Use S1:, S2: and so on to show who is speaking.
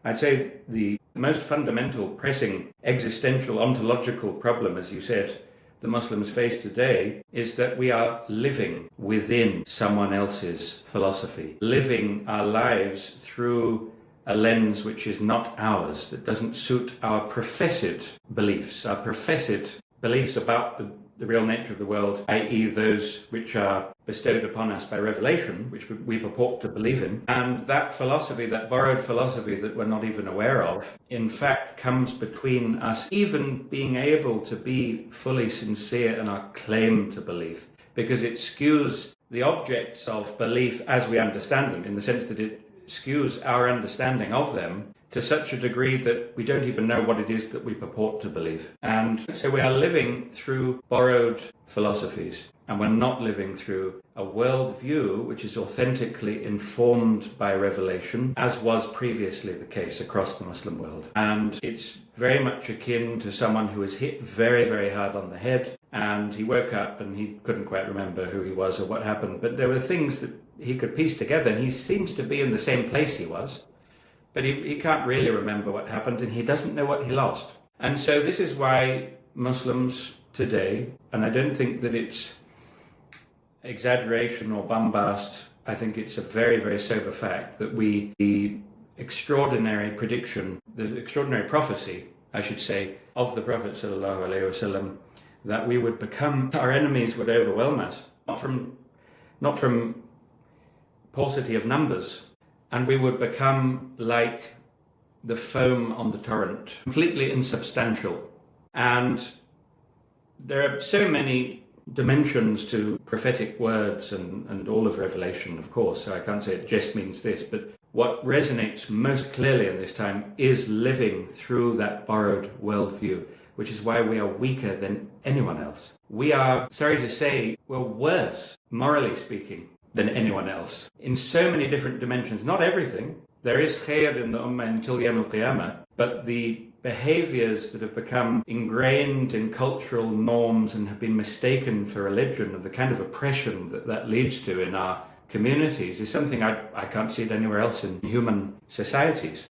S1: I'd say the most fundamental, pressing, existential, ontological problem, as you said, the Muslims face today is that we are living within someone else's philosophy, living our lives through a lens which is not ours, that doesn't suit our professed beliefs about the real nature of the world, i.e. those which are bestowed upon us by revelation, which we purport to believe in. And that philosophy, that borrowed philosophy that we're not even aware of, in fact comes between us even being able to be fully sincere in our claim to belief, because it skews the objects of belief as we understand them, in the sense that it skews our understanding of them to such a degree that we don't even know what it is that we purport to believe. And so we are living through borrowed philosophies, and we're not living through a worldview which is authentically informed by revelation, as was previously the case across the Muslim world. And it's very much akin to someone who was hit very, very hard on the head, and he woke up and he couldn't quite remember who he was or what happened, but there were things that he could piece together, and he seems to be in the same place he was. But he can't really remember what happened, and he doesn't know what he lost. And so this is why Muslims today, and I don't think that it's exaggeration or bombast, I think it's a very, very sober fact that the extraordinary prediction, the extraordinary prophecy, I should say, of the Prophet ﷺ, that we would become, our enemies would overwhelm us, not from paucity of numbers, and we would become like the foam on the torrent, completely insubstantial. And there are so many dimensions to prophetic words and all of Revelation, of course, so I can't say it just means this, but what resonates most clearly in this time is living through that borrowed worldview, which is why we are weaker than anyone else. We are, sorry to say, we're worse, morally speaking, than anyone else in so many different dimensions. Not everything. There is khair in the ummah until Yawm al-Qiyamah, but the behaviors that have become ingrained in cultural norms and have been mistaken for religion, and the kind of oppression that leads to in our communities, is something I can't see it anywhere else in human societies.